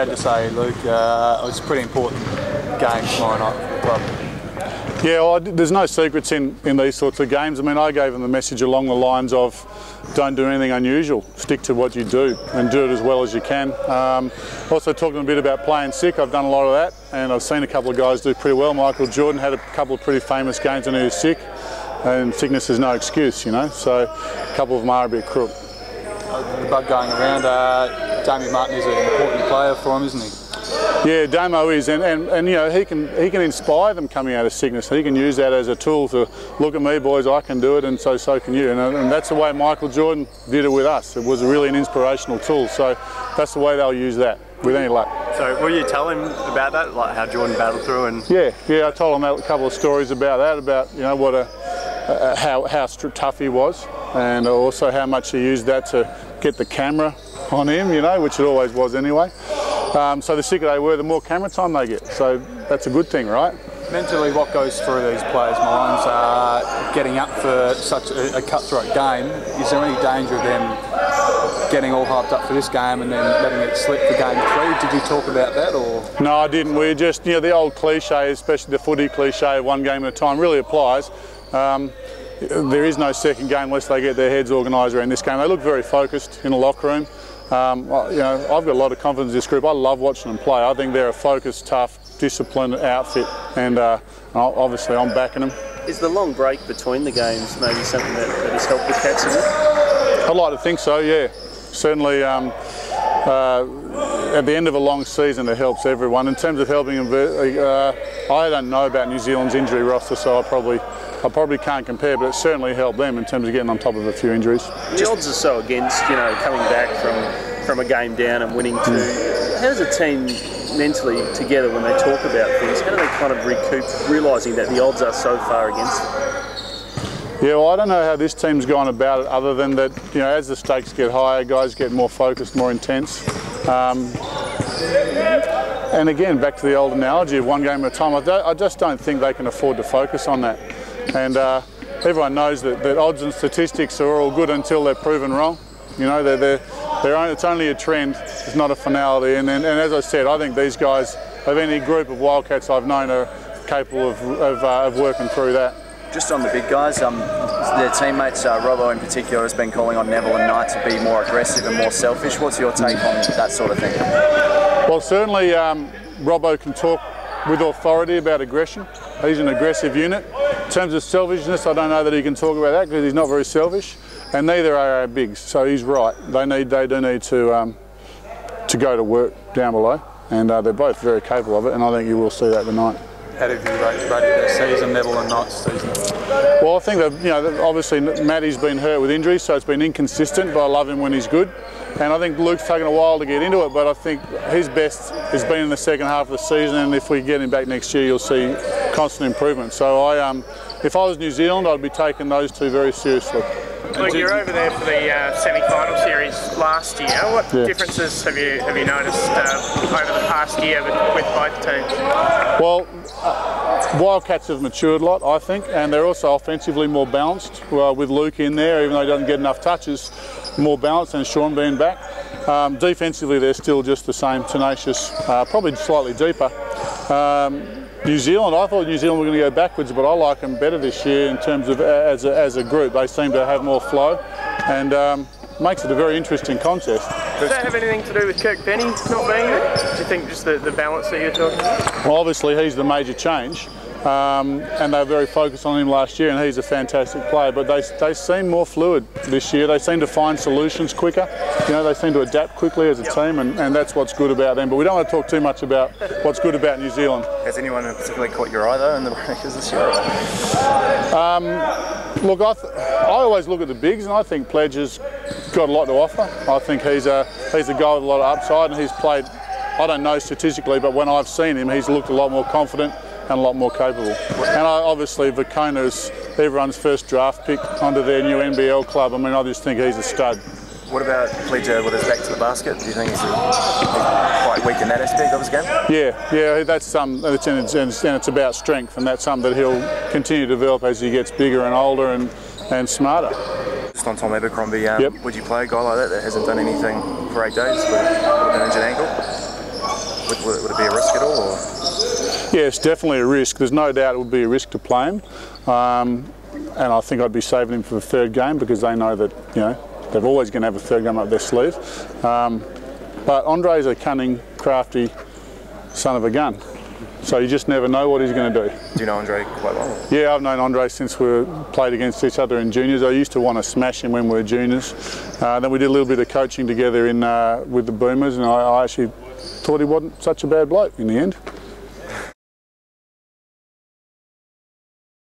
had to say, Luke, it was a pretty important game tomorrow night for the club. Yeah, well, there's no secrets in these sorts of games. I mean, I gave them the message along the lines of don't do anything unusual. Stick to what you do and do it as well as you can. Also talking a bit about playing sick. I've done a lot of that and I've seen a couple of guys do pretty well. Michael Jordan had a couple of pretty famous games when he was sick, and sickness is no excuse, you know, so a couple of them are a bit crook. The bug going around, Damien Martin is an important player for him, isn't he? Yeah, Damo is, and you know, he can inspire them coming out of sickness. He can use that as a tool to look at me, boys, I can do it, and so can you. And that's the way Michael Jordan did it with us. It was really an inspirational tool. So that's the way they'll use that with any luck. So will you tell him about that, like how Jordan battled through? And yeah, I told him a couple of stories about that, about you know what how tough he was, and also how much he used that to get the camera on him, you know, which it always was anyway. So the sicker they were, the more camera time they get. So that's a good thing, right? Mentally, what goes through these players' minds getting up for such a cutthroat game? Is there any danger of them getting all hyped up for this game and then letting it slip for game 3? Did you talk about that, or? No, I didn't. We just, you know, the old cliche, especially the footy cliche of one game at a time, really applies. There is no second game unless they get their heads organised around this game. They look very focused in the locker room. You know, I've got a lot of confidence in this group. I love watching them play. I think they're a focused, tough, disciplined outfit, and obviously I'm backing them. Is the long break between the games maybe something that has helped the Cats a bit? I'd like to think so, yeah. Certainly at the end of a long season it helps everyone. In terms of helping them, I don't know about New Zealand's injury roster, so I probably can't compare, but it certainly helped them in terms of getting on top of a few injuries. The odds are so against, you know, coming back from a game down and winning two. How does a team mentally together, when they talk about things, how do they kind of recoup, realising that the odds are so far against them? Yeah, well, I don't know how this team's gone about it, other than that, you know, as the stakes get higher, guys get more focused, more intense. And again, back to the old analogy of one game at a time, I just don't think they can afford to focus on that. And everyone knows that odds and statistics are all good until they're proven wrong. You know, it's only a trend, it's not a finality. And as I said, I think these guys, of any group of Wildcats I've known, are capable of working through that. Just on the big guys, their teammates, Robbo in particular, has been calling on Neville and Knight to be more aggressive and more selfish. What's your take on that sort of thing? Well, certainly Robbo can talk with authority about aggression. He's an aggressive unit. In terms of selfishness, I don't know that he can talk about that because he's not very selfish, and neither are our bigs. So he's right. They do need to go to work down below, and they're both very capable of it. And I think you will see that tonight. How did you rate their season, Neville and Knight's season? Well, I think that, you know, obviously Matty's been hurt with injuries, so it's been inconsistent. But I love him when he's good. And I think Luke's taken a while to get into it, but I think his best has been in the second half of the season, and if we get him back next year, you'll see constant improvement. So if I was New Zealand, I'd be taking those two very seriously. Luke, you're over there for the semi-final series last year. What differences have you noticed over the past year with both teams? Well, Wildcats have matured a lot, I think, and they're also offensively more balanced. With Luke in there, even though he doesn't get enough touches, more balanced, and Sean being back. Defensively, they're still just the same, tenacious, probably slightly deeper. New Zealand, I thought New Zealand were going to go backwards, but I like them better this year in terms of as a group. They seem to have more flow, and makes it a very interesting contest. Does that have anything to do with Kirk Penny not being there? Do you think just the balance that you're talking about? Well, obviously he's the major change, and they were very focused on him last year, and he's a fantastic player, but they seem more fluid this year. They seem to find solutions quicker. You know, they seem to adapt quickly as a team, and that's what's good about them. But we don't want to talk too much about what's good about New Zealand. Has anyone particularly caught your eye, though, in the Breakers this year? Look, I always look at the bigs, and I think Pledge has got a lot to offer. I think he's a guy with a lot of upside, and he's played, I don't know statistically, but when I've seen him, he's looked a lot more confident and a lot more capable. And obviously Vacona's everyone's first draft pick onto their new NBL club. I mean, I just think he's a stud. What about Pledger with his back to the basket? Do you think he's quite weak in that aspect of his game? Yeah, that's and it's about strength, and that's something that he'll continue to develop as he gets bigger and older and smarter. Just on Tom Abercrombie, would you play a guy like that hasn't done anything for 8 days with an injured ankle? would it be a risk at all? Or? Yeah, it's definitely a risk. There's no doubt it would be a risk to play him. And I think I'd be saving him for the third game because they know that, you know, they're always going to have a third game up their sleeve. But Andre's a cunning, crafty son of a gun. So you just never know what he's going to do. Do you know Andre quite well? Yeah, I've known Andre since we played against each other in juniors. I used to want to smash him when we were juniors. Then we did a little bit of coaching together with the Boomers, and I actually thought he wasn't such a bad bloke in the end.